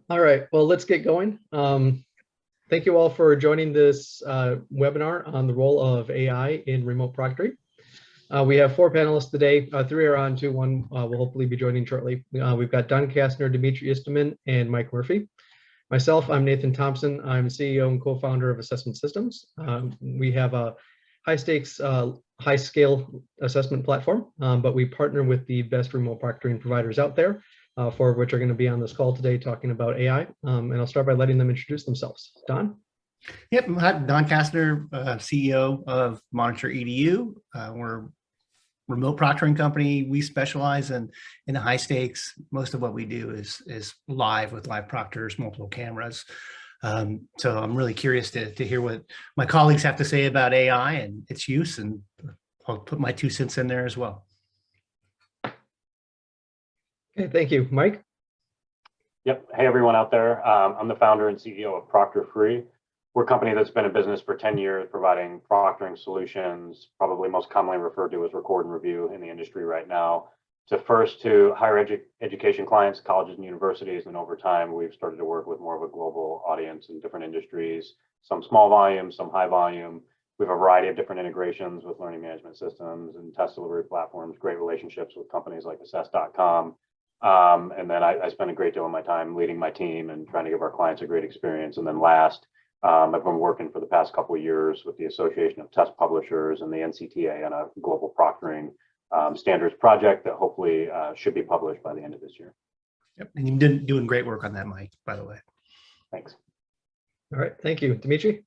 All right, well, let's get going. Thank you all for joining this webinar on the role of AI in remote proctoring. We have 4 panelists today. 3 are on, one will hopefully be joining shortly. We've got Don Kassner, Dmitry Istomin, and Mike Murphy. Myself, I'm Nathan Thompson. I'm CEO and co-founder of Assessment Systems. We have a high-stakes, high-scale assessment platform, but we partner with the best remote proctoring providers out there, 4 of which are going to be on this call today talking about AI. And I'll start by letting them introduce themselves. Don? Yep, I'm Don Kassner, CEO of MonitorEDU. We're a remote proctoring company. We specialize in the high stakes. Most of what we do is live with live proctors, multiple cameras. So I'm really curious to hear what my colleagues have to say about AI and its use, and I'll put my 2 cents in there as well. Okay, thank you. Mike? Yep. Hey, everyone out there. I'm the founder and CEO of ProctorFree. We're a company that's been in business for 10 years, providing proctoring solutions, probably most commonly referred to as record and review in the industry right now, to higher education clients, colleges and universities. And over time, we've started to work with more of a global audience in different industries, some small volume, some high volume. We have a variety of different integrations with learning management systems and test delivery platforms, great relationships with companies like assess.com. And then I spend a great deal of my time leading my team and trying to give our clients a great experience. And then last, I've been working for the past couple of years with the Association of Test Publishers and the NCTA on a global proctoring standards project that hopefully should be published by the end of this year. Yep, and you've been doing great work on that, Mike, by the way. Thanks. All right, thank you. Dmitry?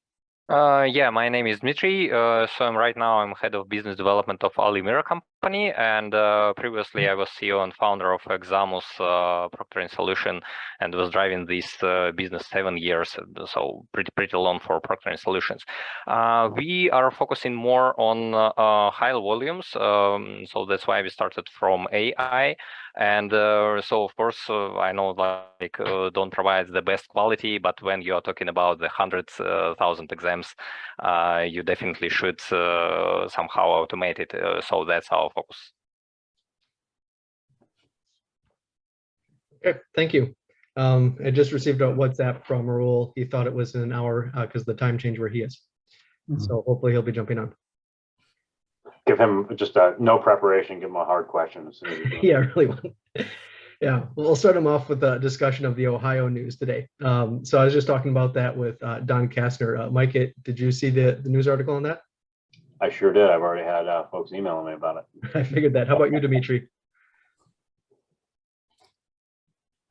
Yeah, my name is Dmitry. Right now I'm head of business development of Alemira company, and previously I was CEO and founder of Examus proctoring solution, and was driving this business 7 years, so pretty long for proctoring solutions. We are focusing more on high volumes, so that's why we started from AI. And so of course I know don't provide the best quality, but when you are talking about the 100,000 exams, you definitely should somehow automate it. So that's our focus. Okay, thank you. I just received a WhatsApp from Raul. He thought it was in an hour because the time change where he is. So hopefully he'll be jumping on. Give him just no preparation, give him a hard question as soon as you Yeah, really want. Yeah, we'll start him off with a discussion of the Ohio news today. So I was just talking about that with Don Kassner. Mike, did you see the news article on that? I sure did. I've already had folks emailing me about it. I figured that. How about you, Dmitry?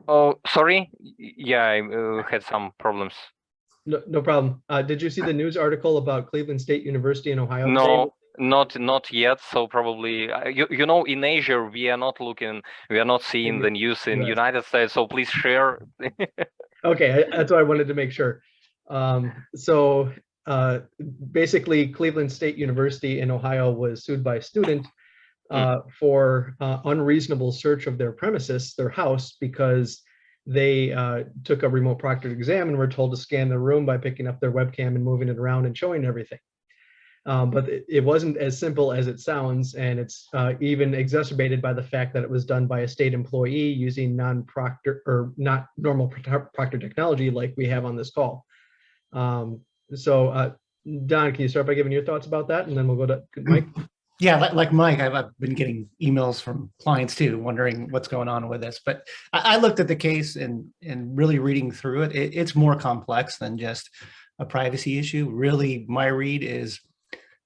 Oh, sorry. Yeah, I had some problems. No problem. Did you see the news article about Cleveland State University in Ohio? No. Not yet. So probably you know, in Asia we are not seeing the news in United States. So please share. Okay, that's what I wanted to make sure. So basically, Cleveland State University in Ohio was sued by a student for unreasonable search of their premises, their house, because they took a remote proctored exam and were told to scan the room by picking up their webcam and moving it around and showing everything. But it wasn't as simple as it sounds, and it's even exacerbated by the fact that it was done by a state employee using non-proctor or not normal proctor technology like we have on this call. Don, can you start by giving your thoughts about that, and then we'll go to Mike? Yeah, like Mike, I've been getting emails from clients too, wondering what's going on with this. But I looked at the case and really reading through it, it's more complex than just a privacy issue. Really, my read is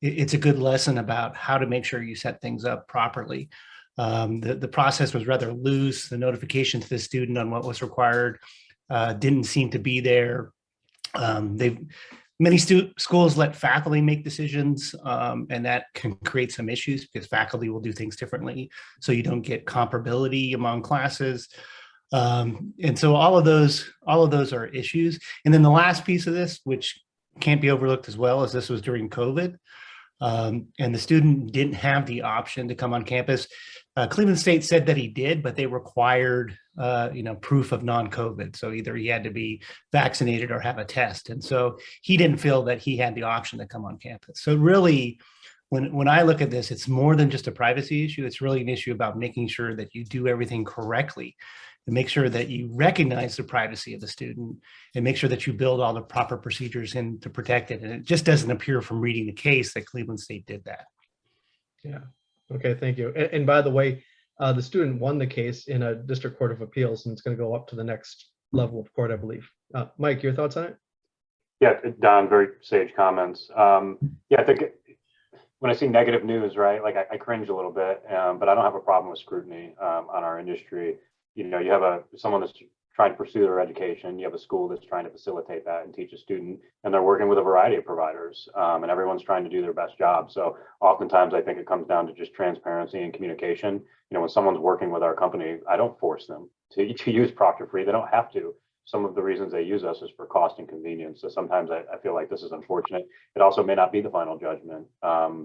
it's a good lesson about how to make sure you set things up properly. The process was rather loose. The notification to the student on what was required didn't seem to be there. Many schools let faculty make decisions, and that can create some issues because faculty will do things differently. So you don't get comparability among classes. And so all of those are issues. And then the last piece of this, which can't be overlooked as well, is this was during COVID. And the student didn't have the option to come on campus. Cleveland State said that he did, but they required, proof of non-COVID. So either he had to be vaccinated or have a test. And so he didn't feel that he had the option to come on campus. So really, when I look at this, it's more than just a privacy issue. It's really an issue about making sure that you do everything correctly. and make sure that you recognize the privacy of the student and make sure that you build all the proper procedures in to protect it. And it just doesn't appear from reading the case that Cleveland State did that. Yeah. Okay, thank you. And by the way, the student won the case in a district court of appeals, and it's going to go up to the next level of court, I believe. Mike, your thoughts on it? Yeah, Don, very sage comments. Yeah, I think when I see negative news, right, like I cringe a little bit, but I don't have a problem with scrutiny on our industry. You know, you have someone that's trying to pursue their education. You have a school that's trying to facilitate that and teach a student, and they're working with a variety of providers, and everyone's trying to do their best job. So oftentimes I think it comes down to just transparency and communication. You know, when someone's working with our company, I don't force them to use ProctorFree. They don't have to. Some of the reasons they use us is for cost and convenience. So sometimes I feel like this is unfortunate. It also may not be the final judgment.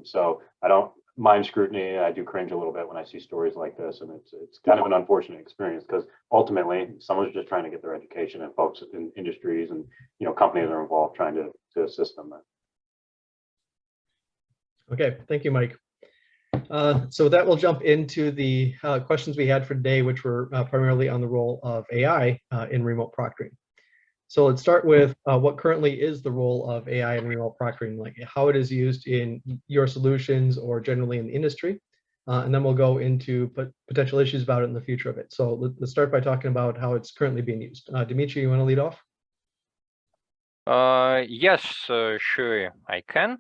So I don't mind scrutiny. I do cringe a little bit when I see stories like this, and it's kind of an unfortunate experience because ultimately someone's just trying to get their education, and folks in industries and companies are involved trying to assist them. Okay, thank you, Mike. So with that, we'll jump into the questions we had for today, which were primarily on the role of AI in remote proctoring. So let's start with what currently is the role of AI in remote proctoring, like how it is used in your solutions or generally in the industry. And then we'll go into potential issues about it in the future of it. So let's start by talking about how it's currently being used. Dmitry, you want to lead off? Yes, sure, I can.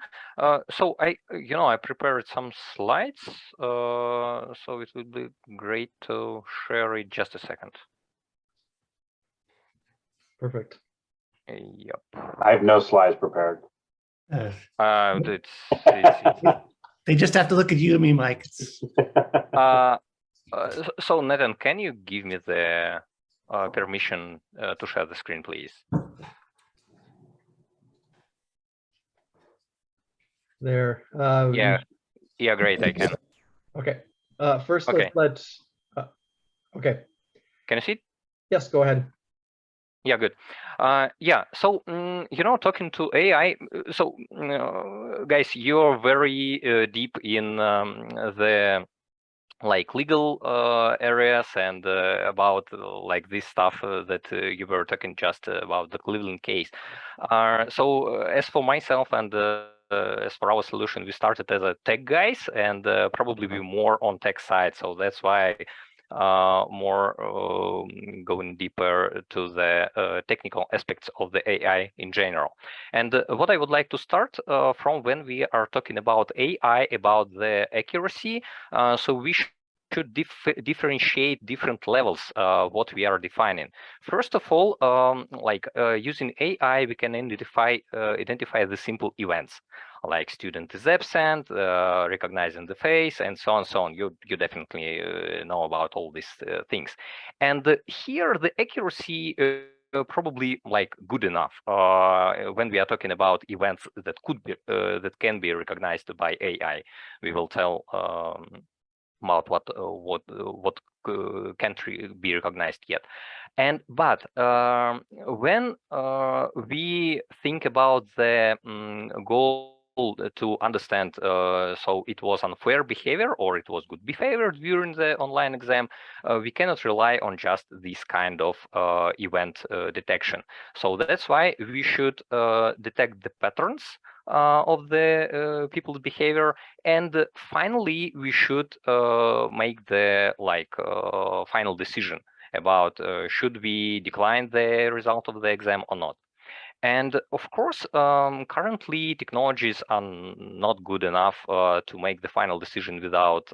So I prepared some slides, so it would be great to share it. Just a second. Perfect. Yep. I have no slides prepared. They just have to look at you and me, Mike. So Nathan, can you give me the permission to share the screen, please? There. Yeah, great, I can. Okay. First, okay. Okay. Can you see it? Yes, go ahead. Yeah, good. Yeah, so talking to AI, so guys, you're very deep in the legal areas and about this stuff that you were talking just about the Cleveland case. So as for myself and as for our solution, we started as a tech guys, and probably we're more on tech side. So that's why more going deeper to the technical aspects of the AI in general. And what I would like to start from when we are talking about AI, about the accuracy, so we should differentiate different levels what we are defining. First of all, using AI, we can identify the simple events, like student is absent, recognizing the face, and so on, so on. You definitely know about all these things. And here the accuracy probably good enough when we are talking about events that could be that can be recognized by AI. We will tell about what can't be recognized yet. But when we think about the goal to understand, so it was unfair behavior or it was good behavior during the online exam, we cannot rely on just this kind of event detection. So that's why we should detect the patterns of the people's behavior, and finally we should make the final decision about should we decline the result of the exam or not. And of course, currently technologies are not good enough to make the final decision without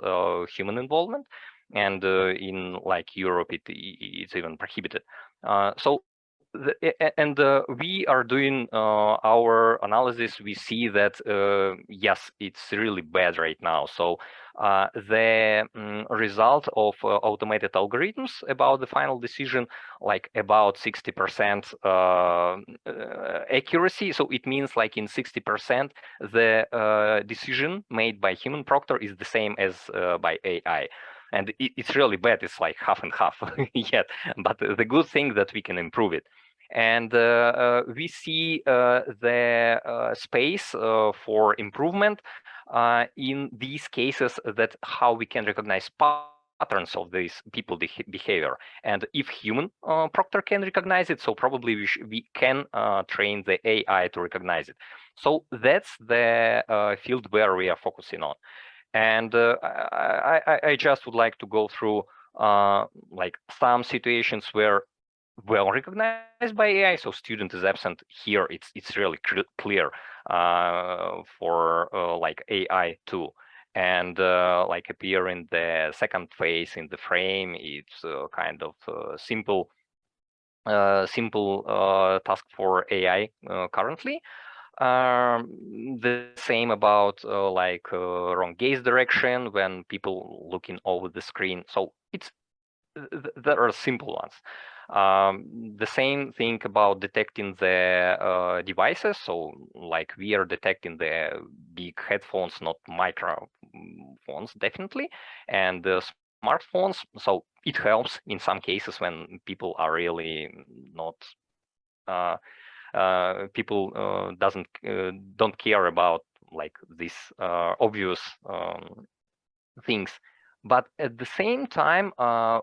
human involvement, and in Europe it's even prohibited. We are doing our analysis. We see that yes, it's really bad right now. So the result of automated algorithms about the final decision, about 60% accuracy. So it means in 60% the decision made by human proctor is the same as by AI. And it's really bad. It's half and half yet. But the good thing that we can improve it. And we see the space for improvement in these cases, that how we can recognize patterns of these people behavior. And if human proctor can recognize it, so probably we can train the AI to recognize it. So that's the field where we are focusing on. And I just would like to go through like some situations where well recognized by AI. So student is absent here. It's really clear for like AI too. And like appear in the second phase in the frame. It's kind of simple task for AI currently. The same about like wrong gaze direction when people looking over the screen. So it's there are simple ones. The same thing about detecting the devices. So like we are detecting the big headphones, not microphones, definitely, and the smartphones. So it helps in some cases when people are really not people don't care about like these obvious things. But at the same time,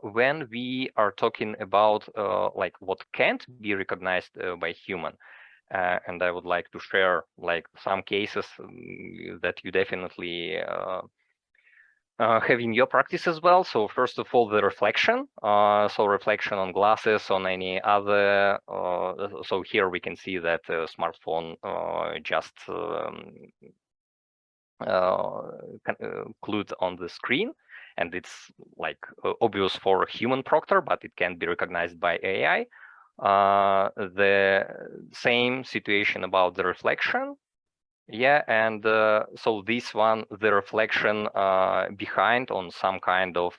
when we are talking about like what can't be recognized by human, and I would like to share like some cases that you definitely have in your practice as well. So first of all, the reflection. So reflection on glasses, on any other. So here we can see that smartphone just glued on the screen, and it's like obvious for a human proctor, but it can be recognized by AI. The same situation about the reflection. Yeah, and so this one, the reflection behind on some kind of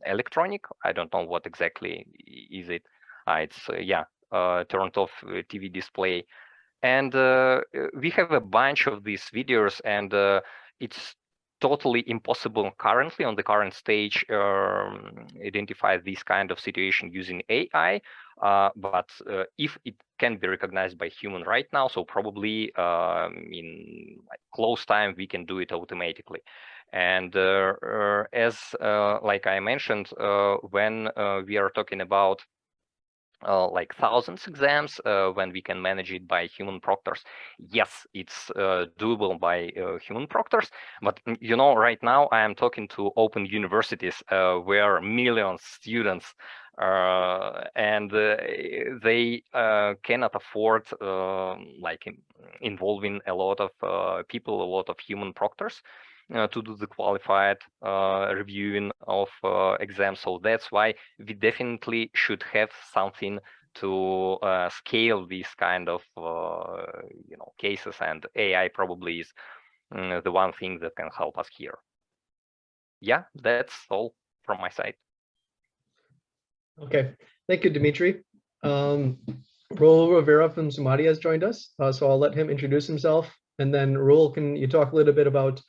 electronic, I don't know what exactly is it. It's yeah, turned off TV display. And we have a bunch of these videos, and it's totally impossible currently on the current stage identify this kind of situation using AI. But if it can be recognized by human right now, so probably in like close time we can do it automatically. And as like I mentioned, when we are talking about like thousands exams, when we can manage it by human proctors, yes, it's doable by human proctors. But you know, right now I am talking to open universities where millions students and they cannot afford like involving a lot of people, a lot of human proctors to do the qualified reviewing of exams. So that's why we definitely should have something to scale these kind of you know, cases, and AI probably is the one thing that can help us here. Yeah, that's all from my side. Okay, thank you, Dmitry. Raul Rivera from Sumadi has joined us, so I'll let him introduce himself, and then Raul, can you talk a little bit about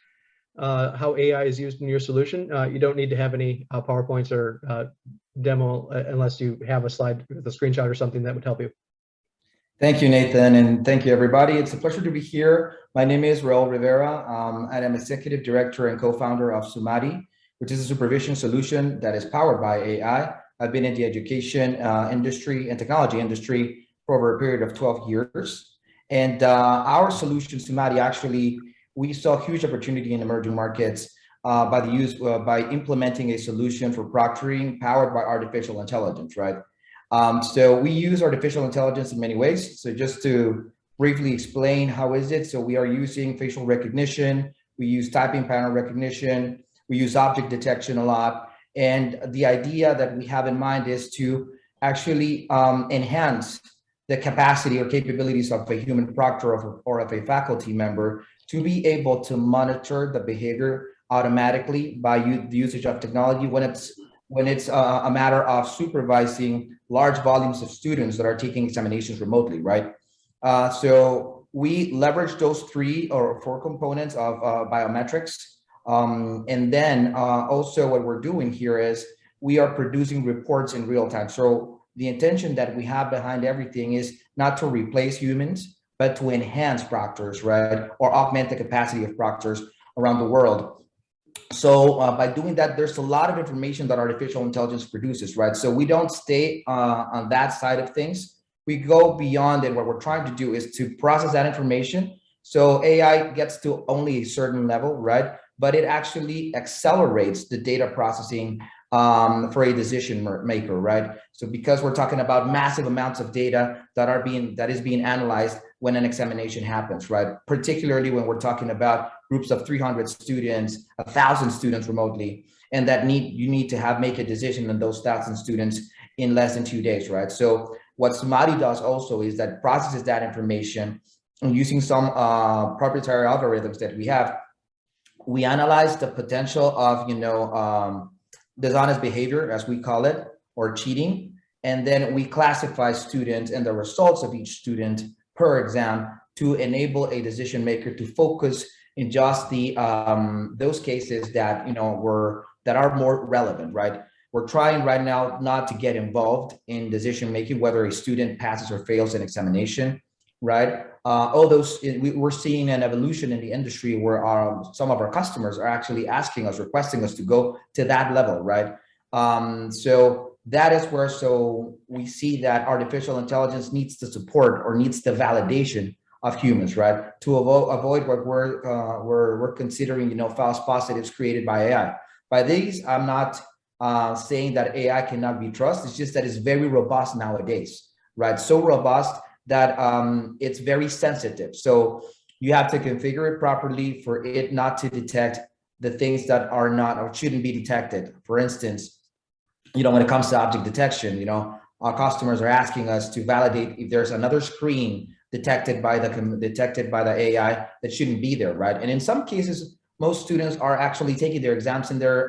how AI is used in your solution? You don't need to have any PowerPoints or demo unless you have a slide with a screenshot or something that would help you. Thank you, Nathan, and thank you, everybody. It's a pleasure to be here. My name is Raul Rivera, and I'm Executive Director and co-founder of Sumadi, which is a supervision solution that is powered by AI. I've been in the education industry and technology industry for over a period of 12 years. And our solution, Sumadi, actually, we saw huge opportunity in emerging markets by implementing a solution for proctoring powered by artificial intelligence, right? So we use artificial intelligence in many ways. So just to briefly explain how is it, so we are using facial recognition, we use typing pattern recognition, we use object detection a lot. And the idea that we have in mind is to actually enhance the capacity or capabilities of a human proctor or of a faculty member to be able to monitor the behavior automatically by the usage of technology when it's a matter of supervising large volumes of students that are taking examinations remotely, right? So we leverage those 3 or 4 components of biometrics. And then also what we're doing here is we are producing reports in real time. So the intention that we have behind everything is not to replace humans, but to enhance proctors, right? Or augment the capacity of proctors around the world. So by doing that, there's a lot of information that artificial intelligence produces, right? So we don't stay on that side of things. We go beyond it. What we're trying to do is to process that information. So AI gets to only a certain level, right? But it actually accelerates the data processing for a decision maker, right? So because we're talking about massive amounts of data that is being analyzed when an examination happens, right? Particularly when we're talking about groups of 300 students, 1,000 students remotely, and that you need to make a decision on those 1,000 students in less than 2 days, right? So what Sumadi does also is that processes that information, and using some proprietary algorithms that we have, we analyze the potential of, dishonest behavior, as we call it, or cheating. And then we classify students and the results of each student per exam to enable a decision maker to focus in just those cases that, that are more relevant, right? We're trying right now not to get involved in decision making, whether a student passes or fails an examination, right? All those, we're seeing an evolution in the industry where some of our customers are actually asking us, requesting us to go to that level, right? So that is where, we see that artificial intelligence needs the support or needs the validation of humans, right? To avoid what we're considering, false positives created by AI. By these, I'm not saying that AI cannot be trusted. It's just that it's very robust nowadays, right? So robust that it's very sensitive. So you have to configure it properly for it not to detect the things that are not or shouldn't be detected. For instance, when it comes to object detection, our customers are asking us to validate if there's another screen detected by the AI that shouldn't be there, right? And in some cases, most students are actually taking their exams in their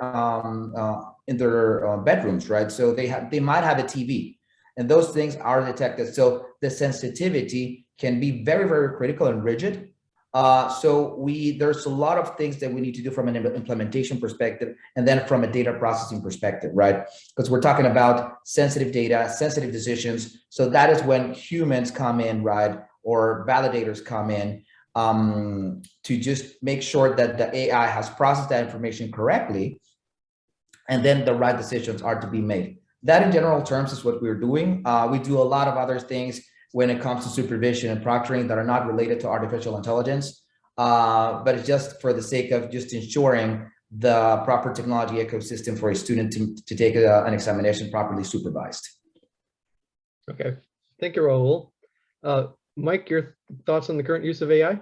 bedrooms, right? So they might have a TV, and those things are detected. So the sensitivity can be very, very critical and rigid. There's a lot of things that we need to do from an implementation perspective, and then from a data processing perspective, right? Because we're talking about sensitive data, sensitive decisions. So that is when humans come in, right? Or validators come in to just make sure that the AI has processed that information correctly, and then the right decisions are to be made. That in general terms is what we're doing. We do a lot of other things when it comes to supervision and proctoring that are not related to artificial intelligence, but it's just for the sake of just ensuring the proper technology ecosystem for a student to take an examination properly supervised. Okay, thank you, Raul. Mike, your thoughts on the current use of AI?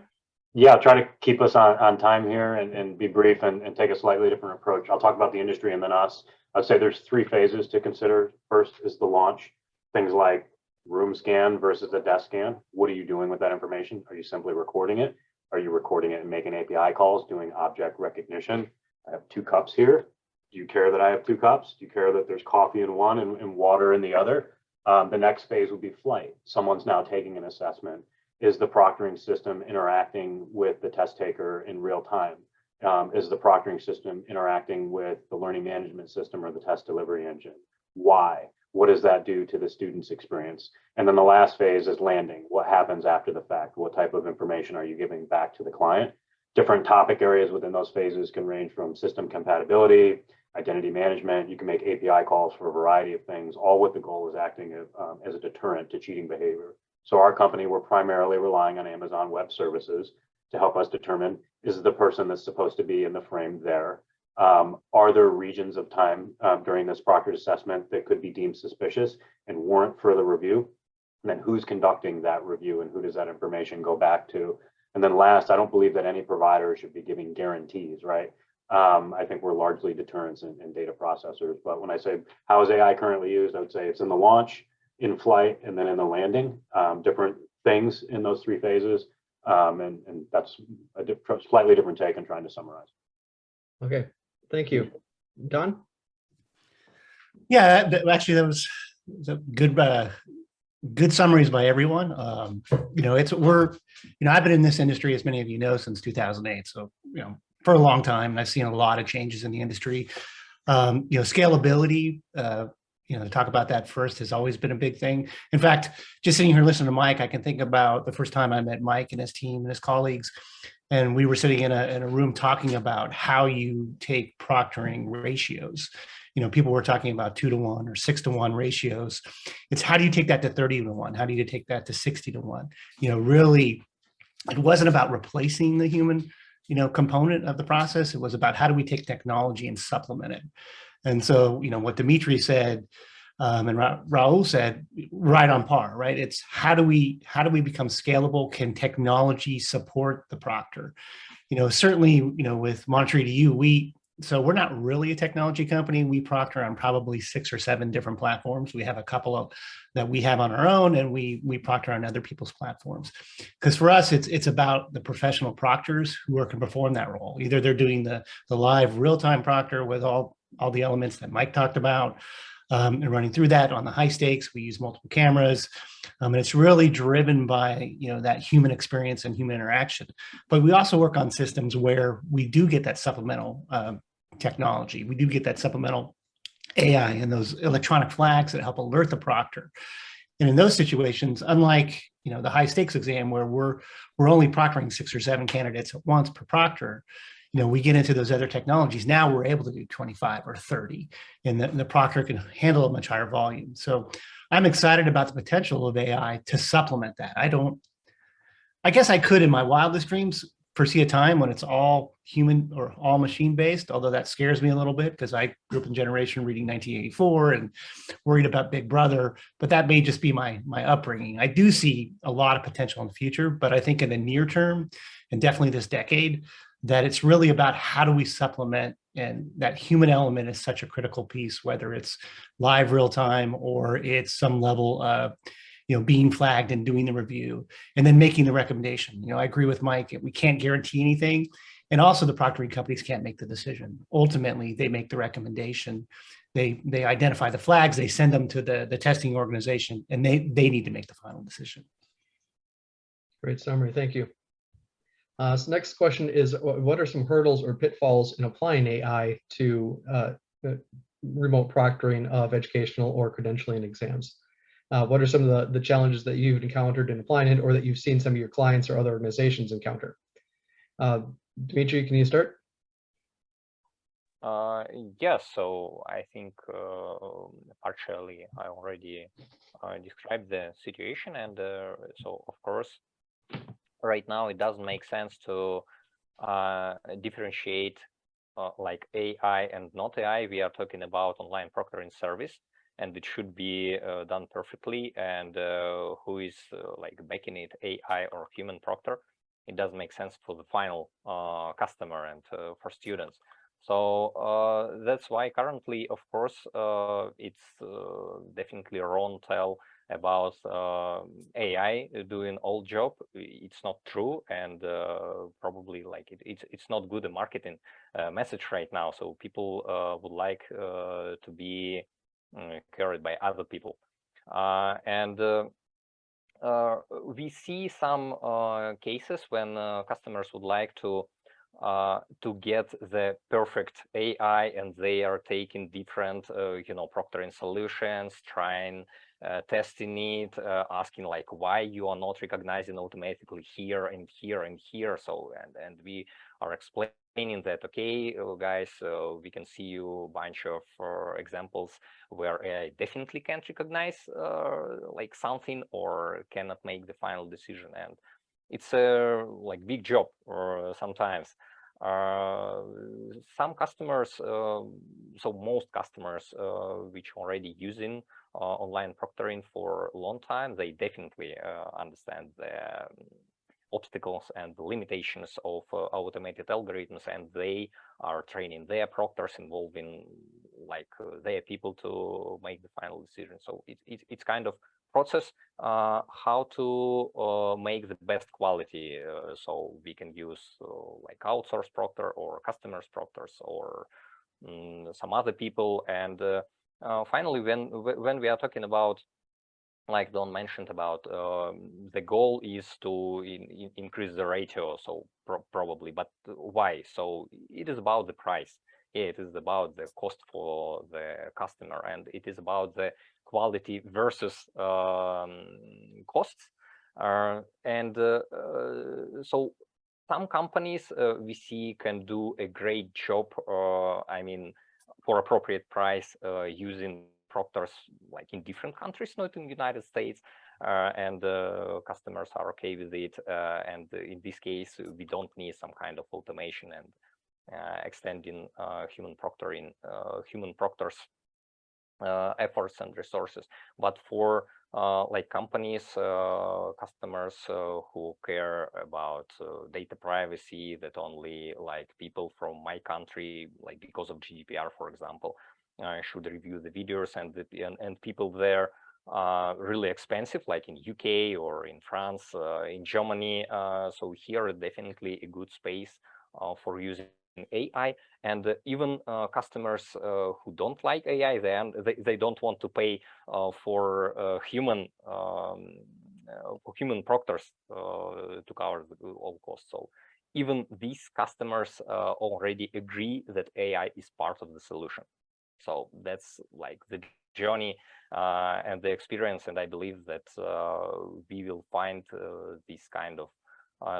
Yeah, I'll try to keep us on time here and be brief and take a slightly different approach. I'll talk about the industry and then us. I'd say there's 3 phases to consider. First is the launch, things like room scan versus a desk scan. What are you doing with that information? Are you simply recording it? Are you recording it and making API calls, doing object recognition? I have 2 cups here. Do you care that I have 2 cups? Do you care that there's coffee in one and water in the other? The next phase would be flight. Someone's now taking an assessment. Is the proctoring system interacting with the test taker in real time? Is the proctoring system interacting with the learning management system or the test delivery engine? Why? What does that do to the student's experience? And then the last phase is landing. What happens after the fact? What type of information are you giving back to the client? Different topic areas within those phases can range from system compatibility, identity management. You can make API calls for a variety of things, all with the goal is acting as a deterrent to cheating behavior. So our company, we're primarily relying on Amazon Web Services to help us determine, is the person that's supposed to be in the frame there? Are there regions of time during this proctored assessment that could be deemed suspicious and warrant further review? And then who's conducting that review and who does that information go back to? And then last, I don't believe that any provider should be giving guarantees, right? I think we're largely deterrents and data processors. But when I say how is AI currently used, I would say it's in the launch, in flight, and then in the landing, different things in those 3 phases. And that's a slightly different take on trying to summarize. Okay, thank you. Don? Yeah, actually, that was a good summaries by everyone. I've been in this industry, as many of you know, since 2008. So, for a long time, and I've seen a lot of changes in the industry. Scalability, to talk about that first has always been a big thing. In fact, just sitting here listening to Mike, I can think about the first time I met Mike and his team and his colleagues. and we were sitting in a room talking about how you take proctoring ratios. People were talking about 2-to-1 or 6-to-1 ratios. It's how do you take that to 30-to-1? How do you take that to 60-to-1? Really, it wasn't about replacing the human, component of the process. It was about how do we take technology and supplement it. And so, what Dmitry said and Raul said, right on par, right? It's how do we become scalable? Can technology support the proctor? Certainly, with MonitorEDU, so we're not really a technology company. We proctor on probably 6 or 7 different platforms. We have a couple of that we have on our own, and we proctor on other people's platforms. Because for us, it's about the professional proctors who can perform that role. Either they're doing the live real-time proctor with all the elements that Mike talked about, and running through that on the high stakes. We use multiple cameras, and it's really driven by that human experience and human interaction. But we also work on systems where we do get that supplemental technology. We do get that supplemental AI and those electronic flags that help alert the proctor. And in those situations, unlike the high stakes exam where we're only proctoring 6 or 7 candidates at once per proctor, we get into those other technologies. Now we're able to do 25 or 30, and the proctor can handle a much higher volume. So I'm excited about the potential of AI to supplement that. I guess I could in my wildest dreams foresee a time when it's all human or all machine based, although that scares me a little bit because I grew up in a generation reading 1984 and worried about Big Brother, but that may just be my upbringing. I do see a lot of potential in the future, but I think in the near term, and definitely this decade, that it's really about how do we supplement, and that human element is such a critical piece, whether it's live real time or it's some level of being flagged and doing the review and then making the recommendation. I agree with Mike, we can't guarantee anything. And also the proctoring companies can't make the decision. Ultimately, they make the recommendation. They identify the flags, they send them to the testing organization, and they need to make the final decision. Great summary, thank you. So next question is, what are some hurdles or pitfalls in applying AI to remote proctoring of educational or credentialing exams? What are some of the challenges that you've encountered in applying it, or that you've seen some of your clients or other organizations encounter? Dmitry, can you start? Yes, so I think partially I already described the situation, and so of course, right now it doesn't make sense to differentiate like AI and not AI. We are talking about online proctoring service, and it should be done perfectly. And who is like making it, AI or human proctor? It doesn't make sense for the final customer and for students. So that's why currently, of course, it's definitely wrong tell about AI doing all job. It's not true, and probably like it's not good a marketing message right now. So people would like to be carried by other people, and we see some cases when customers would like to get the perfect AI, and they are taking different proctoring solutions, trying testing it, asking like why you are not recognizing automatically here and here and here. So and we are explaining that, okay, guys, we can see you a bunch of examples where AI definitely can't recognize like something or cannot make the final decision, and it's a like big job or sometimes. Some customers, so most customers which already using online proctoring for a long time, they definitely understand the obstacles and the limitations of automated algorithms, and they are training their proctors, involving like their people to make the final decision. So it's kind of process how to make the best quality, so we can use like outsourced proctor or customers proctors or some other people. And finally, when we are talking about, like Don mentioned about, the goal is to increase the ratio, so probably, but why? So it is about the price. It is about the cost for the customer, and it is about the quality versus costs. So some companies we see can do a great job, I mean, for appropriate price using proctors like in different countries, not in the United States, and customers are okay with it. And in this case, we don't need some kind of automation and extending human proctors efforts and resources. But for like companies, customers who care about data privacy, that only like people from my country, like because of GDPR, for example, should review the videos, and people there really expensive, like in UK or in France, in Germany. So here definitely a good space for using AI. And even customers who don't like AI, then they don't want to pay for human proctors to cover all costs. So even these customers already agree that AI is part of the solution. So that's like the journey and the experience, and I believe that we will find this kind of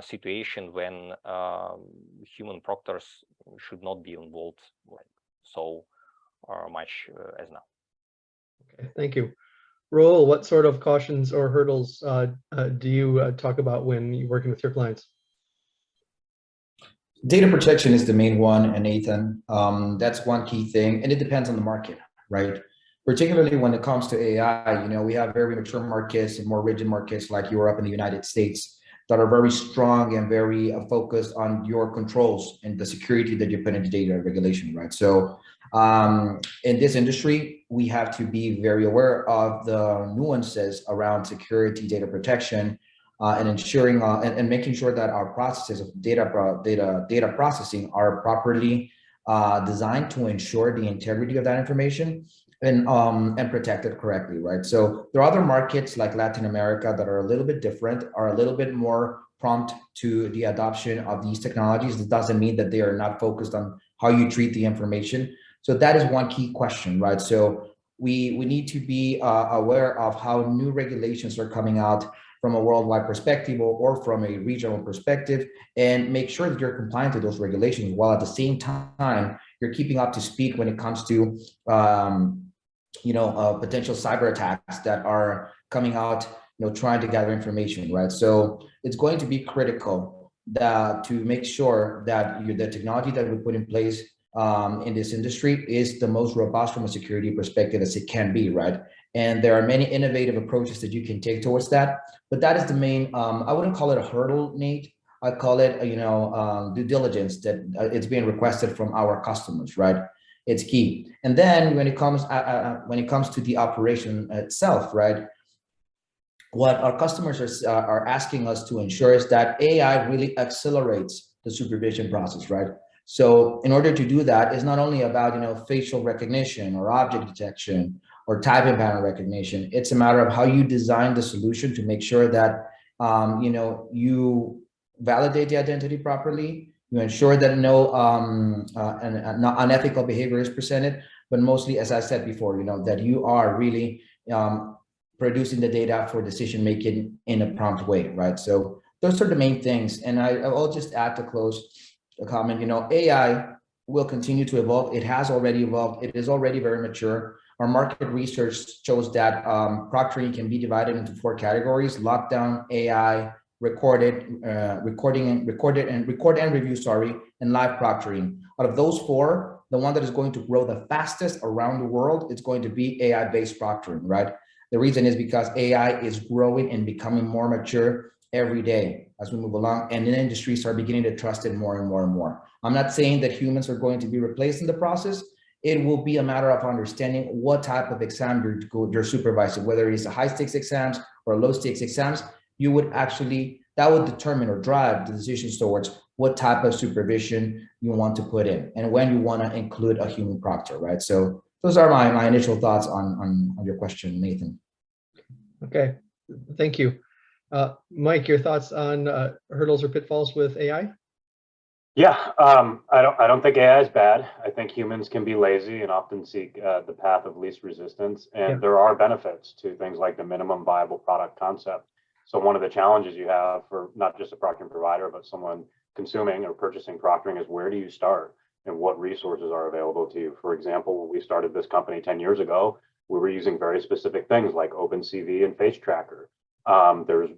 situation when human proctors should not be involved like so much as now. Okay, thank you. Raul, what sort of cautions or hurdles do you talk about when you're working with your clients? Data protection is the main one, and Nathan, that's one key thing, and it depends on the market, right? Particularly when it comes to AI, you know, we have very mature markets and more rigid markets like Europe and the United States that are very strong and very focused on your controls and the security that you put into data regulation, right? So in this industry, we have to be very aware of the nuances around security, data protection, and ensuring and making sure that our processes of data processing are properly designed to ensure the integrity of that information and protect it correctly, right? So there are other markets like Latin America that are a little bit different, are a little bit more prompt to the adoption of these technologies. It doesn't mean that they are not focused on how you treat the information. So that is one key question, right? So we need to be aware of how new regulations are coming out from a worldwide perspective or from a regional perspective, and make sure that you're compliant to those regulations while at the same time you're keeping up to speed when it comes to potential cyber attacks that are coming out, trying to gather information, right? So it's going to be critical to make sure that the technology that we put in place in this industry is the most robust from a security perspective as it can be, right? And there are many innovative approaches that you can take towards that, but that is the main, I wouldn't call it a hurdle, Nate. I call it, due diligence that it's being requested from our customers, right? It's key. And then when it comes to the operation itself, right? What our customers are asking us to ensure is that AI really accelerates the supervision process, right? So in order to do that, it's not only about facial recognition or object detection or typing pattern recognition. It's a matter of how you design the solution to make sure that you validate the identity properly. You ensure that no unethical behavior is presented, but mostly, as I said before, that you are really producing the data for decision making in a prompt way, right? So those are the main things. And I'll just add to close a comment. AI will continue to evolve. It has already evolved. It is already very mature. Our market research shows that proctoring can be divided into 4 categories: lockdown, AI, record and review, and live proctoring. Out of those 4, the one that is going to grow the fastest around the world is going to be AI-based proctoring, right? The reason is because AI is growing and becoming more mature every day as we move along, and the industries are beginning to trust it more and more and more. I'm not saying that humans are going to be replaced in the process. It will be a matter of understanding what type of exam you're supervising, whether it's a high-stakes exams or low-stakes exams. That would determine or drive the decisions towards what type of supervision you want to put in and when you want to include a human proctor, right? So those are my initial thoughts on your question, Nathan. Okay, thank you. Mike, your thoughts on hurdles or pitfalls with AI? Yeah, I don't think AI is bad. I think humans can be lazy and often seek the path of least resistance. And there are benefits to things like the minimum viable product concept. So one of the challenges you have for not just a proctoring provider, but someone consuming or purchasing proctoring is where do you start and what resources are available to you. For example, when we started this company 10 years ago, we were using very specific things like OpenCV and Face Tracker. There's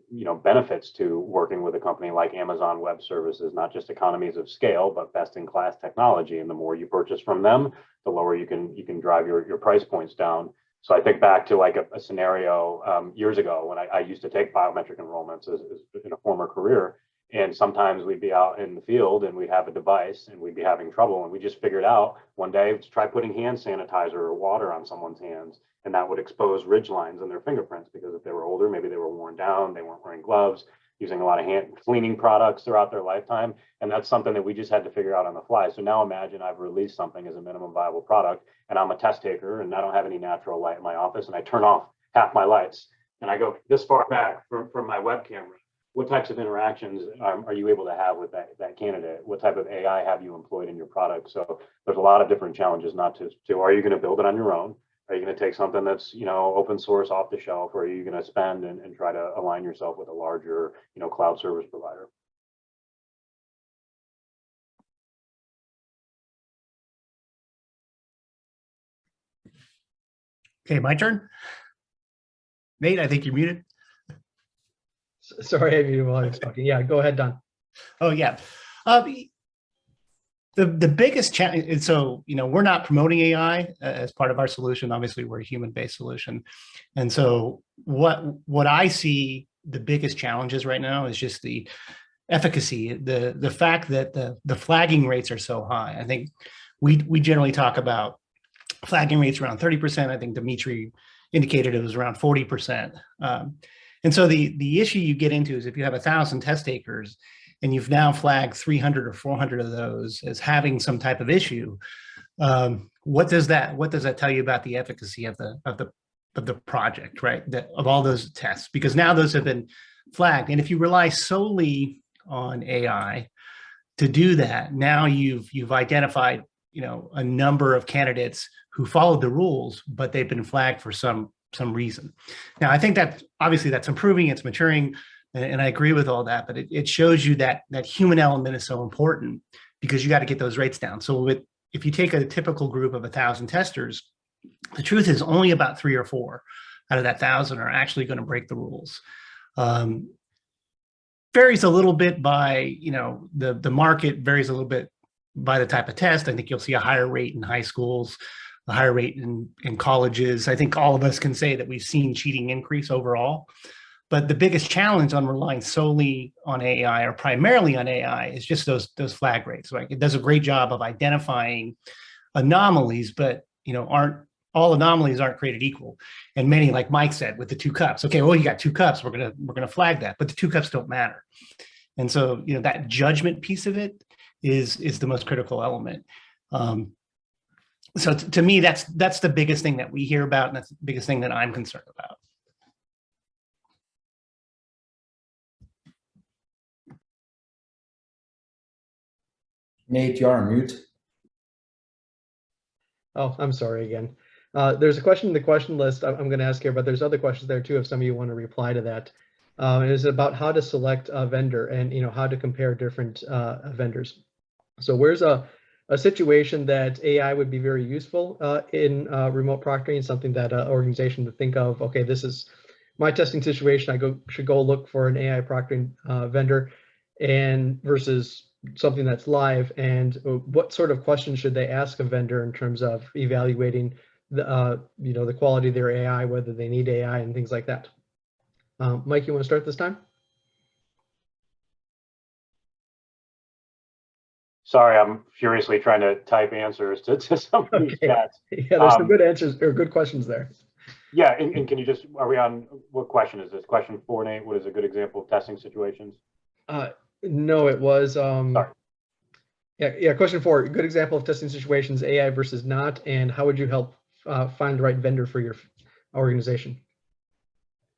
benefits to working with a company like Amazon Web Services, not just economies of scale, but best-in-class technology. And the more you purchase from them, the lower you can drive your price points down. So I think back to like a scenario years ago when I used to take biometric enrollments as in a former career. And sometimes we'd be out in the field and we'd have a device and we'd be having trouble. And we just figured out one day to try putting hand sanitizer or water on someone's hands. And that would expose ridge lines in their fingerprints because if they were older, maybe they were worn down, they weren't wearing gloves, using a lot of hand cleaning products throughout their lifetime. And that's something that we just had to figure out on the fly. So now imagine I've released something as a minimum viable product and I'm a test taker and I don't have any natural light in my office and I turn off half my lights and I go this far back from my web camera. What types of interactions are you able to have with that candidate? What type of AI have you employed in your product? So there's a lot of different challenges, not to are you going to build it on your own? Are you going to take something that's, open source off the shelf, or are you going to spend and try to align yourself with a larger, cloud service provider? Okay, my turn. Nate, I think you're muted. Sorry, I muted while I was talking. Yeah, go ahead, Don. Oh, yeah. The biggest challenge, and so, we're not promoting AI as part of our solution. Obviously, we're a human-based solution. And so what I see the biggest challenges right now is just the efficacy, the fact that the flagging rates are so high. I think we generally talk about flagging rates around 30%. I think Dmitry indicated it was around 40%. And so the issue you get into is if you have 1,000 test takers and you've now flagged 300 or 400 of those as having some type of issue, what does that tell you about the efficacy of the project, right? Of all those tests, because now those have been flagged. And if you rely solely on AI to do that, now you've identified a number of candidates who followed the rules, but they've been flagged for some reason. Now, I think that obviously that's improving, it's maturing, and I agree with all that, but it shows you that human element is so important because you got to get those rates down. So if you take a typical group of 1,000 testers, the truth is only about 3 or 4 out of that 1,000 are actually going to break the rules. Varies a little bit by, the market varies a little bit by the type of test. I think you'll see a higher rate in high schools, a higher rate in colleges. I think all of us can say that we've seen cheating increase overall. But the biggest challenge on relying solely on AI or primarily on AI is just those flag rates. Like it does a great job of identifying anomalies, but all anomalies aren't created equal. And many, like Mike said, with the 2 cups. Okay, well, you got 2 cups. We're gonna flag that, but the 2 cups don't matter. And so that judgment piece of it is the most critical element. So to me, that's the biggest thing that we hear about, and that's the biggest thing that I'm concerned about. Nate, you're on mute. Oh, I'm sorry again. There's a question in the question list I'm going to ask here, but there's other questions there too if some of you want to reply to that. It is about how to select a vendor and how to compare different vendors. So where's a situation that AI would be very useful in remote proctoring, something that an organization would think of, okay, this is my testing situation, I should go look for an AI proctoring vendor, and versus something that's live, and what sort of questions should they ask a vendor in terms of evaluating the the quality of their AI, whether they need AI and things like that. Mike, you want to start this time? Sorry, I'm furiously trying to type answers to some of these chats. Yeah, there's some good answers or good questions there. Yeah, and can you are we on, what question is this? Question 4, Nate, what is a good example of testing situations? No, it was, Sorry. Yeah, question 4, good example of testing situations, AI versus not, and how would you help find the right vendor for your organization?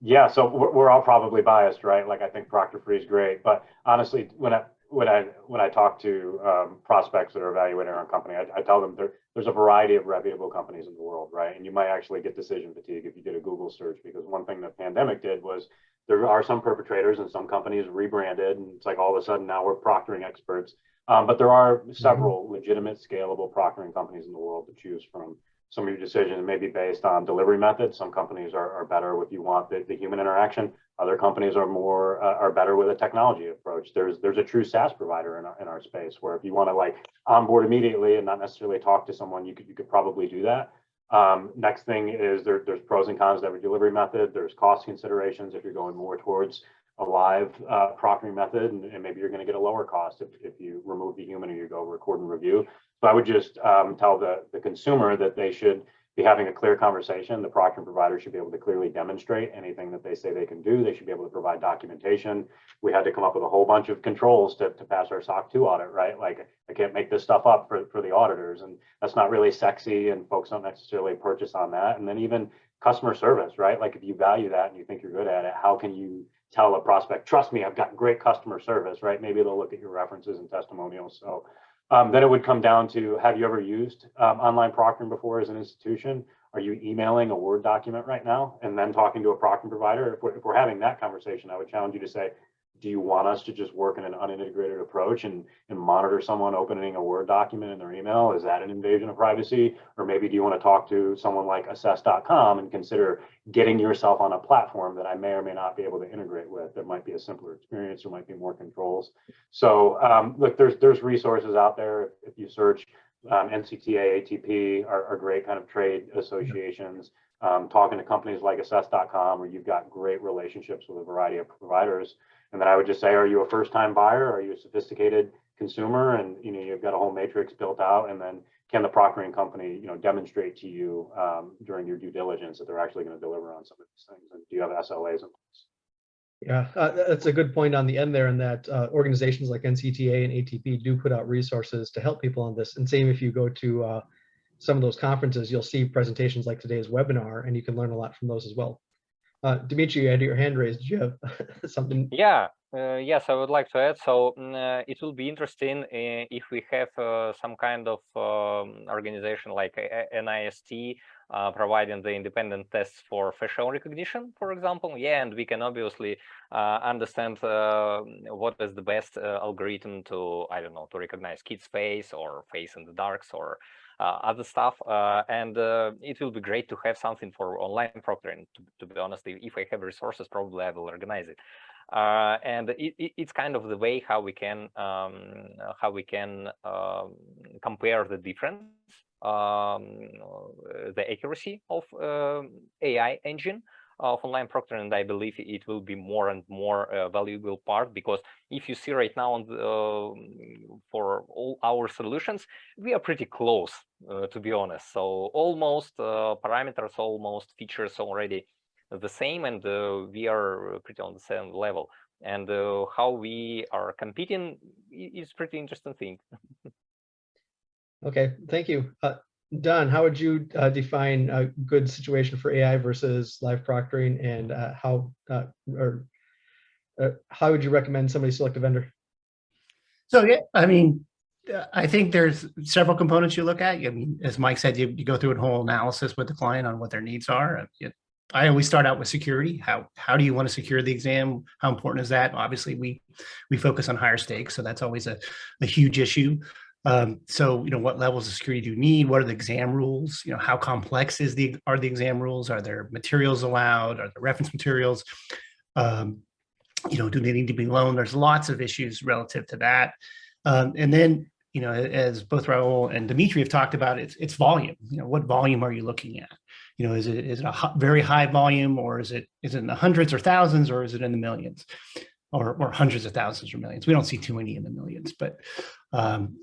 Yeah, so we're all probably biased, right? Like I think ProctorFree is great, but honestly, when I talk to prospects that are evaluating our company, I tell them there's a variety of reputable companies in the world, right? And you might actually get decision fatigue if you did a Google search, because one thing the pandemic did was There are some perpetrators, and some companies rebranded, and it's like all of a sudden now we're proctoring experts. But there are several legitimate, scalable proctoring companies in the world to choose from. Some of your decisions may be based on delivery methods. Some companies are better if you want the human interaction. Other companies are better with a technology approach. There's a true SaaS provider in our space where if you want to like onboard immediately and not necessarily talk to someone, you could probably do that. Next thing is there's pros and cons to every delivery method. There's cost considerations if you're going more towards a live proctoring method, and maybe you're going to get a lower cost if you remove the human or you go record and review. So I would just tell the consumer that they should be having a clear conversation. The proctoring provider should be able to clearly demonstrate anything that they say they can do. They should be able to provide documentation. We had to come up with a whole bunch of controls to pass our SOC 2 audit, right? Like I can't make this stuff up for the auditors, and that's not really sexy, and folks don't necessarily purchase on that. And then even customer service, right? Like if you value that and you think you're good at it, how can you tell a prospect, trust me, I've got great customer service, right? Maybe they'll look at your references and testimonials. So then it would come down to, have you ever used online proctoring before as an institution? Are you emailing a Word document right now and then talking to a proctoring provider? If we're having that conversation, I would challenge you to say, do you want us to just work in an unintegrated approach and monitor someone opening a Word document in their email? Is that an invasion of privacy? Or maybe do you want to talk to someone like assess.com and consider getting yourself on a platform that I may or may not be able to integrate with? There might be a simpler experience, there might be more controls. So look, there's resources out there. If you search NCTA, ATP are great kind of trade associations. Talking to companies like assess.com, where you've got great relationships with a variety of providers. And then I would just say, are you a first-time buyer? Are you a sophisticated consumer? And you've got a whole matrix built out. And then can the proctoring company demonstrate to you during your due diligence that they're actually going to deliver on some of these things? And do you have SLAs in place? Yeah, that's a good point on the end there, and that organizations like NCTA and ATP do put out resources to help people on this. And same if you go to some of those conferences, you'll see presentations like today's webinar, and you can learn a lot from those as well. Dmitry, you had your hand raised. Did you have something? Yeah, yes, I would like to add. So it will be interesting if we have some kind of organization like NIST providing the independent tests for facial recognition, for example. Yeah, and we can obviously understand what is the best algorithm to, I don't know, to recognize kids' face or face in the darks or other stuff, and it will be great to have something for online proctoring. To be honest, if I have resources, probably I will organize it. And it's kind of the way how we can compare the difference, the accuracy of AI engine of online proctoring, and I believe it will be more and more valuable part, because if you see right now for all our solutions, we are pretty close, to be honest. So almost parameters, almost features already the same, and we are pretty on the same level. And how we are competing is pretty interesting thing. Okay, thank you. Don, how would you define a good situation for AI versus live proctoring, and how would you recommend somebody select a vendor? So yeah, I mean, I think there's several components you look at. I mean, as Mike said, you go through a whole analysis with the client on what their needs are. I always start out with security. How do you want to secure the exam? How important is that? Obviously, we focus on higher stakes, so that's always a huge issue. So, what levels of security do you need? What are the exam rules? How complex are the exam rules? Are there materials allowed? Are there reference materials? Do they need to be loaned? There's lots of issues relative to that. And then, as both Raul and Dmitry have talked about, it's volume. What volume are you looking at? Is it a very high volume, or is it in the hundreds or thousands, or is it in the millions? Or hundreds of thousands or millions. We don't see too many in the millions, but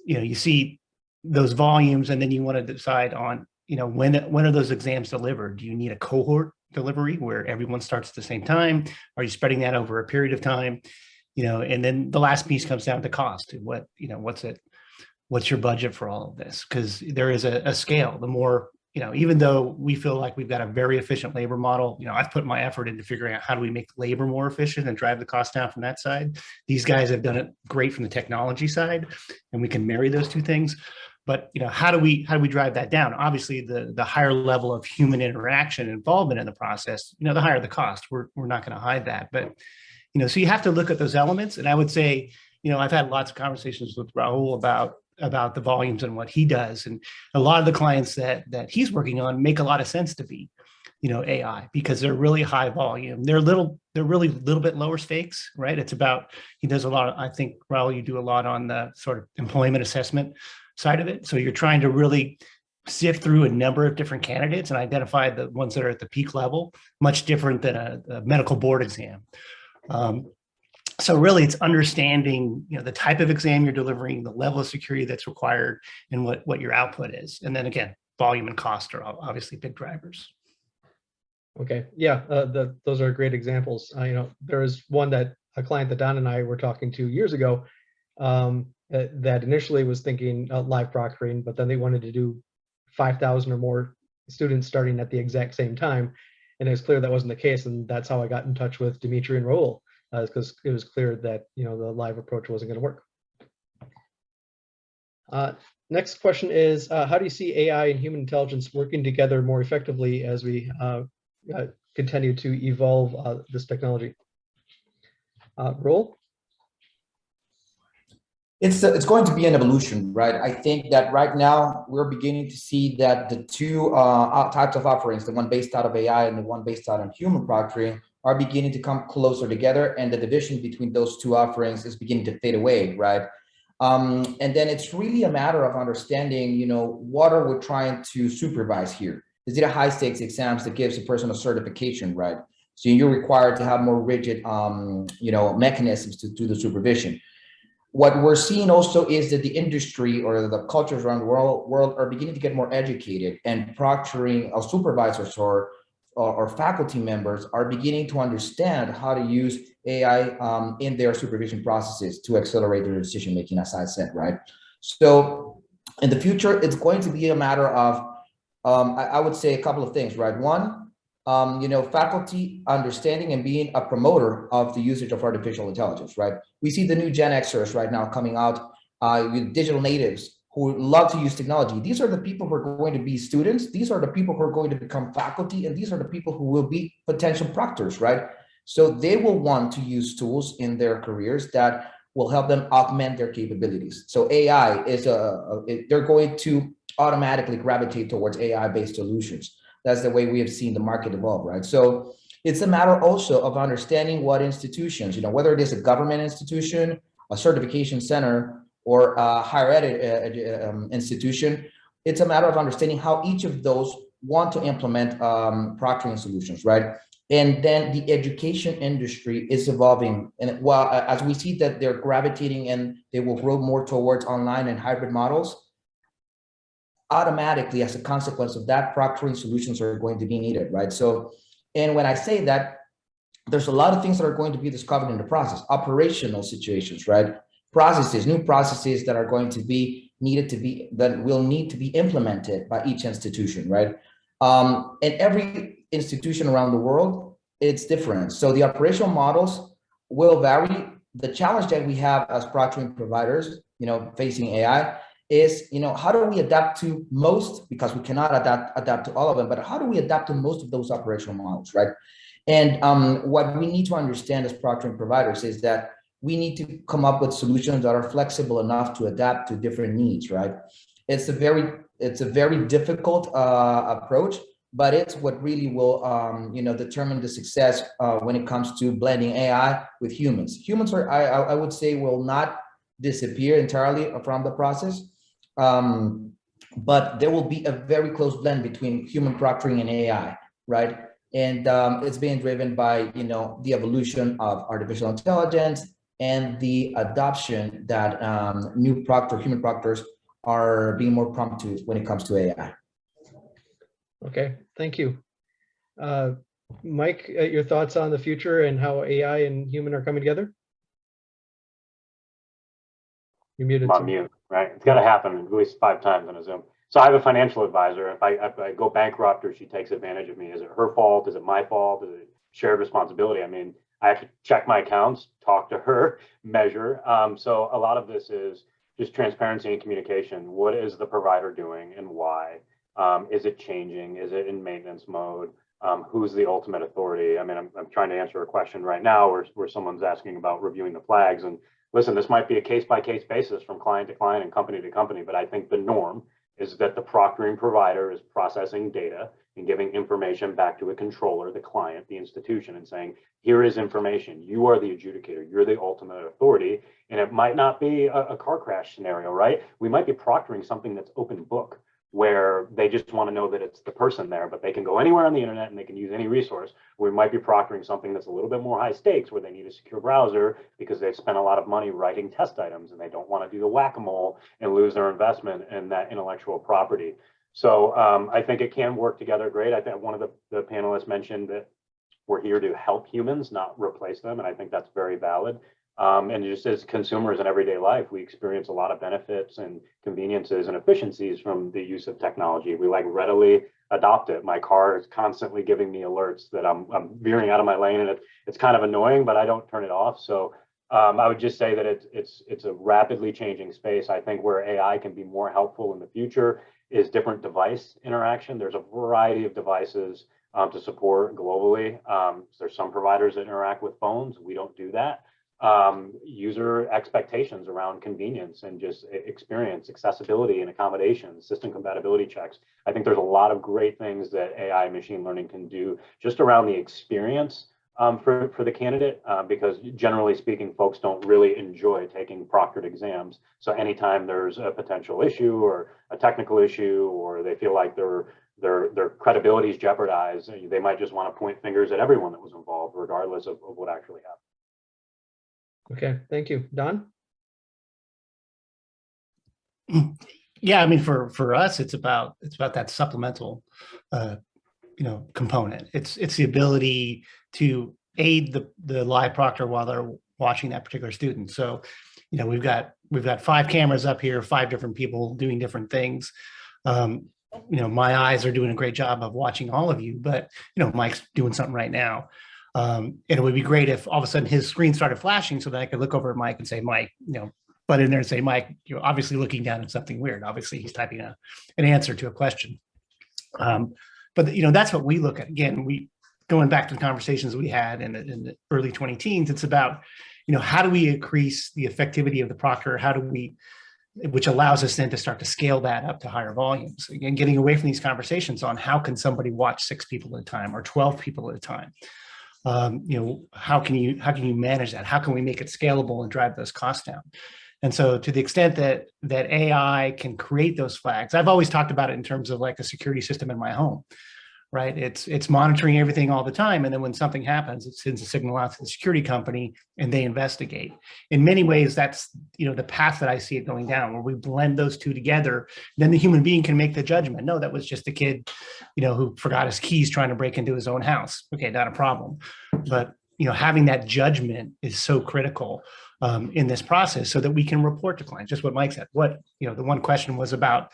you see those volumes, and then you want to decide on when are those exams delivered? Do you need a cohort delivery where everyone starts at the same time? Are you spreading that over a period of time? And then the last piece comes down to cost. What's your budget for all of this? Because there is a scale. The more even though we feel like we've got a very efficient labor model, I've put my effort into figuring out how do we make labor more efficient and drive the cost down from that side. These guys have done it great from the technology side, and we can marry those two things. But how do we drive that down? Obviously, the higher level of human interaction and involvement in the process, the higher the cost. We're not going to hide that. But so you have to look at those elements. And I would say, I've had lots of conversations with Raul about the volumes and what he does, and a lot of the clients that he's working on make a lot of sense to be AI, because they're really high volume. They're really little bit lower stakes, right? It's about, he does a lot of, I think, Raul, you do a lot on the sort of employment assessment side of it. So you're trying to really sift through a number of different candidates and identify the ones that are at the peak level, much different than a medical board exam. So really it's understanding, the type of exam you're delivering, the level of security that's required, and what your output is. And then again, volume and cost are obviously big drivers. Okay, yeah, those are great examples. There was one that a client that Don and I were talking to years ago that initially was thinking live proctoring, but then they wanted to do 5,000 or more students starting at the exact same time. And it was clear that wasn't the case. And that's how I got in touch with Dmitry and Raul, because it was clear that the live approach wasn't going to work. Next question is, how do you see AI and human intelligence working together more effectively as we continue to evolve this technology? Raul? It's going to be an evolution, right? I think that right now we're beginning to see that the two types of offerings, the one based out of AI and the one based out on human proctoring, are beginning to come closer together, and the division between those two offerings is beginning to fade away, right? And then it's really a matter of understanding, what are we trying to supervise here? Is it a high stakes exams that gives a person a certification, right? So you're required to have more rigid, mechanisms to do the supervision. What we're seeing also is that the industry or the cultures around the world are beginning to get more educated, and proctoring supervisors or faculty members are beginning to understand how to use AI in their supervision processes to accelerate their decision making, as I said, right? So in the future, it's going to be a matter of, I would say a couple of things, right? One, faculty understanding and being a promoter of the usage of artificial intelligence, right? We see the new Gen Xers right now coming out with digital natives who love to use technology. These are the people who are going to be students. These are the people who are going to become faculty, and these are the people who will be potential proctors, right? So they will want to use tools in their careers that will help them augment their capabilities. So AI is they're going to automatically gravitate towards AI-based solutions. That's the way we have seen the market evolve, right? So it's a matter also of understanding what institutions, whether it is a government institution, a certification center, or a higher ed institution. It's a matter of understanding how each of those want to implement proctoring solutions, right? And then the education industry is evolving. And while as we see that they're gravitating and they will grow more towards online and hybrid models, automatically, as a consequence of that, proctoring solutions are going to be needed, right? So, and when I say that, there's a lot of things that are going to be discovered in the process, operational situations, right? Processes, new processes that are going to be that will need to be implemented by each institution, right? And every institution around the world, it's different. So the operational models will vary. The challenge that we have as proctoring providers, facing AI, is how do we adapt to most, because we cannot adapt to all of them, but how do we adapt to most of those operational models, right? And what we need to understand as proctoring providers is that we need to come up with solutions that are flexible enough to adapt to different needs, right? It's a very difficult approach, but it's what really will determine the success when it comes to blending AI with humans. Humans are, I would say, will not disappear entirely from the process. But there will be a very close blend between human proctoring and AI, right? And it's being driven by, the evolution of artificial intelligence and the adoption that human proctors are being more prompt to when it comes to AI. Okay, thank you. Mike, your thoughts on the future and how AI and human are coming together? You're muted. I'm on mute, right? It's got to happen at least 5 times on a Zoom. So I have a financial advisor. If I go bankrupt or she takes advantage of me, is it her fault? Is it my fault? Is it shared responsibility? I mean, I have to check my accounts, talk to her, measure. So a lot of this is just transparency and communication. What is the provider doing and why? Is it changing? Is it in maintenance mode? Who's the ultimate authority? I mean, I'm trying to answer a question right now where someone's asking about reviewing the flags. And listen, this might be a case-by-case basis from client to client and company to company, but I think the norm is that the proctoring provider is processing data and giving information back to a controller, the client, the institution, and saying, here is information. You are the adjudicator. You're the ultimate authority. And it might not be a car crash scenario, right? We might be proctoring something that's open book, where they just want to know that it's the person there, but they can go anywhere on the internet and they can use any resource. We might be proctoring something that's a little bit more high stakes, where they need a secure browser because they've spent a lot of money writing test items and they don't want to do the whack-a-mole and lose their investment in that intellectual property. So I think it can work together great. I think one of the panelists mentioned that we're here to help humans, not replace them, and I think that's very valid. And just as consumers in everyday life, we experience a lot of benefits and conveniences and efficiencies from the use of technology. We readily adopt it. My car is constantly giving me alerts that I'm veering out of my lane, and it's kind of annoying, but I don't turn it off. So I would just say that it's a rapidly changing space. I think where AI can be more helpful in the future is different device interaction. There's a variety of devices to support globally. There's some providers that interact with phones. We don't do that. User expectations around convenience and just experience, accessibility and accommodation, system compatibility checks. I think there's a lot of great things that AI and machine learning can do just around the experience for the candidate, because generally speaking, folks don't really enjoy taking proctored exams. So anytime there's a potential issue or a technical issue, or they feel like their credibility is jeopardized, they might just want to point fingers at everyone that was involved, regardless of what actually happened. Okay, thank you. Don? Yeah, I mean, for us, it's about that supplemental, component. It's the ability to aid the live proctor while they're watching that particular student. So, we've got 5 cameras up here, 5 different people doing different things. My eyes are doing a great job of watching all of you, but Mike's doing something right now. And it would be great if all of a sudden his screen started flashing so that I could look over at Mike and say, Mike, butt in there and say, Mike, you're obviously looking down at something weird. Obviously, he's typing an answer to a question. But that's what we look at. Again, going back to the conversations we had in the early 2010s, it's about, how do we increase the effectivity of the proctor? Which allows us then to start to scale that up to higher volumes. Again, getting away from these conversations on how can somebody watch 6 people at a time or 12 people at a time. How can you manage that? How can we make it scalable and drive those costs down? And so to the extent that AI can create those flags, I've always talked about it in terms of like a security system in my home, right? It's monitoring everything all the time. And then when something happens, it sends a signal out to the security company and they investigate. In many ways, that's, the path that I see it going down, where we blend those two together. Then the human being can make the judgment. No, that was just a kid, who forgot his keys trying to break into his own house. Okay, not a problem. But, having that judgment is so critical in this process so that we can report to clients, just what Mike said. The one question was about,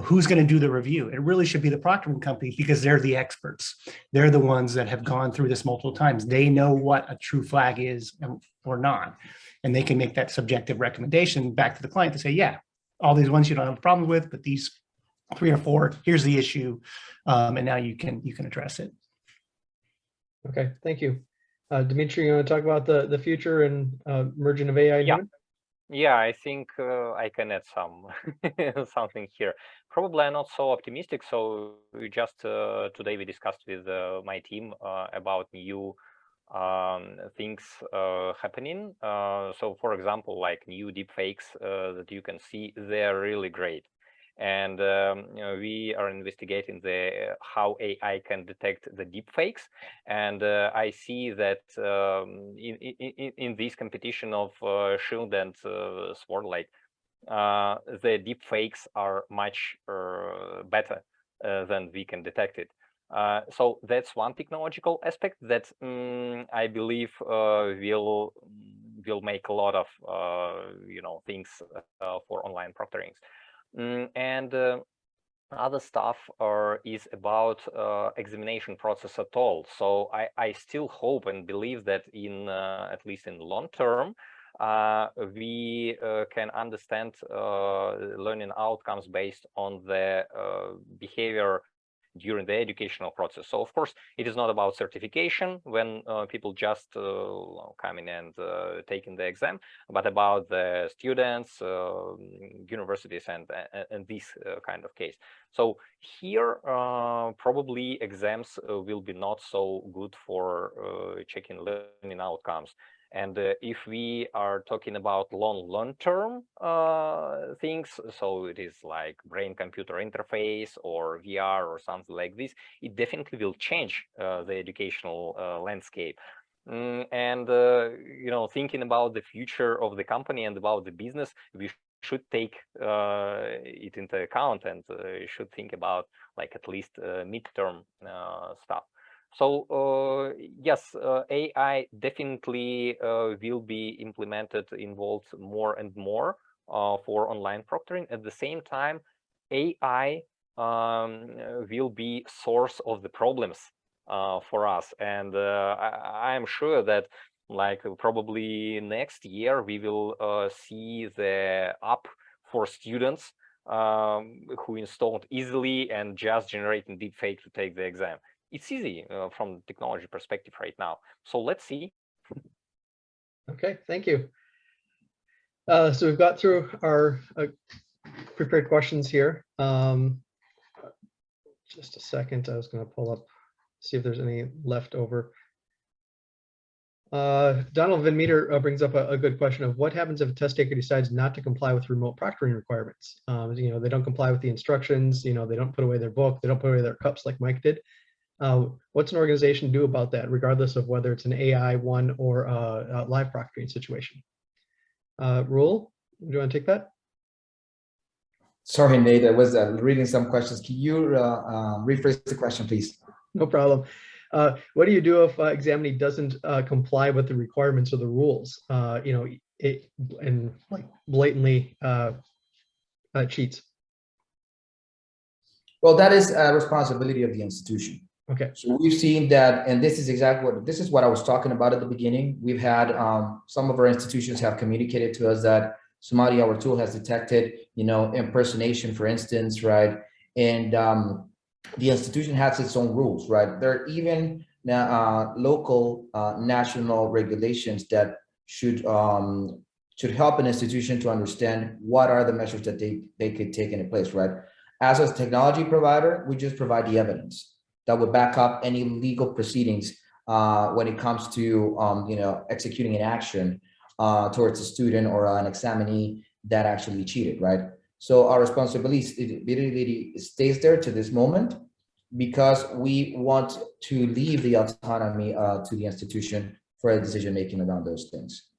who's going to do the review? It really should be the proctoring company, because they're the experts. They're the ones that have gone through this multiple times. They know what a true flag is or not. And they can make that subjective recommendation back to the client to say, yeah, all these ones you don't have a problem with, but these 3 or 4, here's the issue. And now you can address it. Okay, thank you. Dmitry, you want to talk about the future and merging of AI? Yeah. Yeah, I think I can add something here. Probably I'm not so optimistic. So today we discussed with my team about new things happening. So for example, like new deepfakes that you can see, they're really great. And we are investigating how AI can detect the deepfakes, and I see that in this competition of Shield and Sword, the deepfakes are much better than we can detect it. So that's one technological aspect that I believe will make a lot of things for online proctorings. And other stuff is about examination process at all. So I still hope and believe that at least in the long term, we can understand learning outcomes based on the behavior during the educational process. So of course, it is not about certification when people just come in and taking the exam, but about the students, universities, and this kind of case. So here, probably exams will be not so good for checking learning outcomes. And if we are talking about long-term things, so it is like brain-computer interface or VR or something like this, it definitely will change the educational landscape. And you know, thinking about the future of the company and about the business, we should take it into account and should think about like at least midterm stuff. So yes, AI definitely will be implemented, involved more and more for online proctoring. At the same time, AI will be source of the problems for us, and I am sure that like probably next year we will see the app for students who installed easily and just generating deepfake to take the exam. It's easy from technology perspective right now. So let's see. Okay, thank you. So we've got through our prepared questions here. Just a second, I was going to pull up, see if there's any left over. Donald Van Meter brings up a good question of what happens if a test taker decides not to comply with remote proctoring requirements. You know, they don't comply with the instructions, you know, they don't put away their book, they don't put away their cups like Mike did. What's an organization do about that, regardless of whether it's an AI one or a live proctoring situation? Raul, do you want to take that? Sorry, Nate, I was reading some questions. Can you rephrase the question, please? No problem. What do you do if examinee doesn't comply with the requirements or the rules? You know, and like blatantly cheats. Well, that is a responsibility of the institution. Okay. So we've seen that, and this is exactly what I was talking about at the beginning. We've had some of our institutions have communicated to us that Sumadi, our tool, has detected, you know, impersonation, for instance, right? And the institution has its own rules, right? There are even local, national regulations that should help an institution to understand what are the measures that they could take into place, right? As a technology provider, we just provide the evidence that would back up any legal proceedings when it comes to you know, executing an action towards a student or an examinee that actually cheated, right? So our responsibility stays there to this moment because we want to leave the autonomy to the institution for a decision making around those things.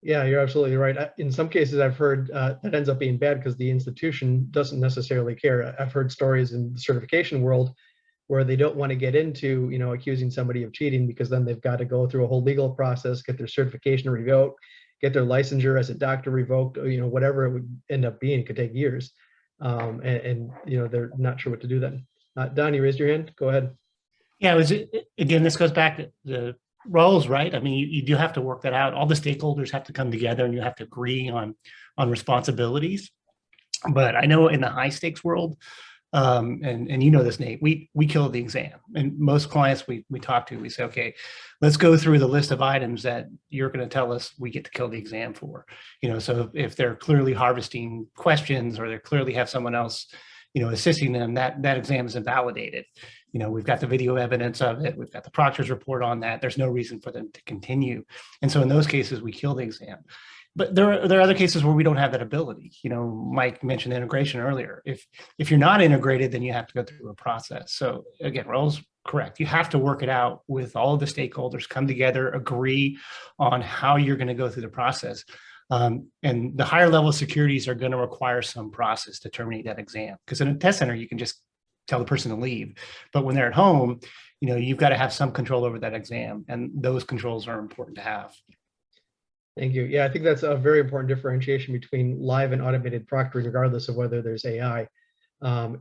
Yeah, you're absolutely right. In some cases, I've heard that ends up being bad because the institution doesn't necessarily care. I've heard stories in the certification world where they don't want to get into, you know, accusing somebody of cheating because then they've got to go through a whole legal process, get their certification revoked, get their licensure as a doctor revoked, or, you know, whatever it would end up being. It could take years, and you know, they're not sure what to do then. Don, you raised your hand. Go ahead. Yeah, again, this goes back to the roles, right? I mean, you do have to work that out. All the stakeholders have to come together, and you have to agree on responsibilities. But I know in the high stakes world, and you know this, Nate, we kill the exam. And most clients we talk to, we say, okay, let's go through the list of items that you're going to tell us we get to kill the exam for. You know, so if they're clearly harvesting questions or they clearly have someone else, you know, assisting them, that exam is invalidated. You know, we've got the video evidence of it. We've got the proctor's report on that. There's no reason for them to continue. And so in those cases, we kill the exam. But there are other cases where we don't have that ability. You know, Mike mentioned integration earlier. If you're not integrated, then you have to go through a process. So again, Raul's correct. You have to work it out with all of the stakeholders, come together, agree on how you're going to go through the process. And the higher level securities are going to require some process to terminate that exam. Because in a test center, you can just tell the person to leave. But when they're at home, you know, you've got to have some control over that exam. And those controls are important to have. Thank you. Yeah, I think that's a very important differentiation between live and automated proctoring, regardless of whether there's AI,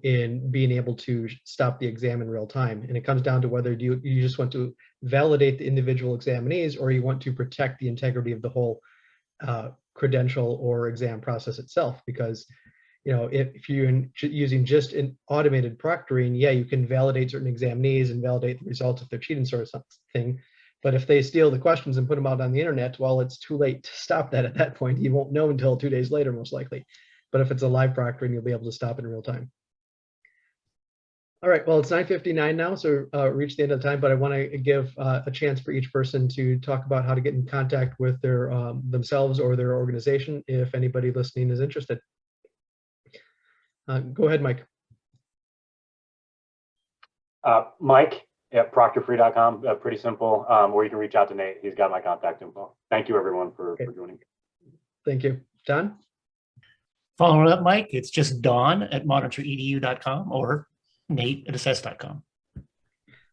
in being able to stop the exam in real time. And it comes down to whether you just want to validate the individual examinees or you want to protect the integrity of the whole credential or exam process itself, because if you're using just an automated proctoring, yeah, you can validate certain examinees and validate the results if they're cheating sort of something. But if they steal the questions and put them out on the internet, well, it's too late to stop that at that point. You won't know until 2 days later, most likely. But if it's a live proctoring, you'll be able to stop it in real time. All right, well, it's 9:59 now, so reached the end of the time, but I want to give a chance for each person to talk about how to get in contact with their themselves or their organization if anybody listening is interested. Go ahead, Mike. Mike at proctorfree.com, pretty simple, or you can reach out to Nate. He's got my contact info. Thank you, everyone, for joining. Thank you. Don? Following up, Mike, it's just Don at MonitorEDU.com or Nate at assess.com.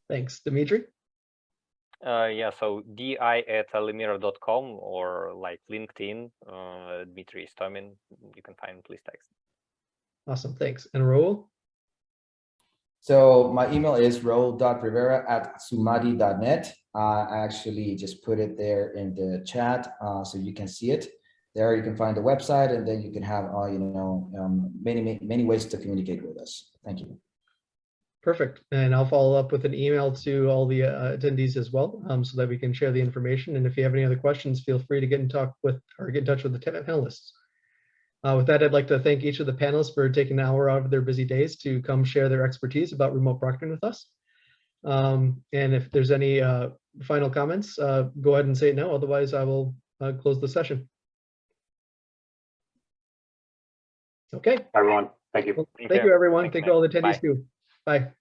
Thanks. Dmitry? Yeah, so di@alemira.com or like LinkedIn, Dmitry Istomin. You can find please text. Awesome, thanks. And Raul? So my email is raul.rivera@sumadi.net. I actually just put it there in the chat so you can see it. There you can find the website, and then you can have many ways to communicate with us. Thank you. Perfect. And I'll follow up with an email to all the attendees as well, so that we can share the information. And if you have any other questions, feel free to get in touch with the panelists. With that, I'd like to thank each of the panelists for taking an hour out of their busy days to come share their expertise about remote proctoring with us. And if there's any final comments, go ahead and say it now. Otherwise, I will close the session. Okay. Everyone, thank you. Well, thank you, everyone. Thank you all the attendees too. Bye.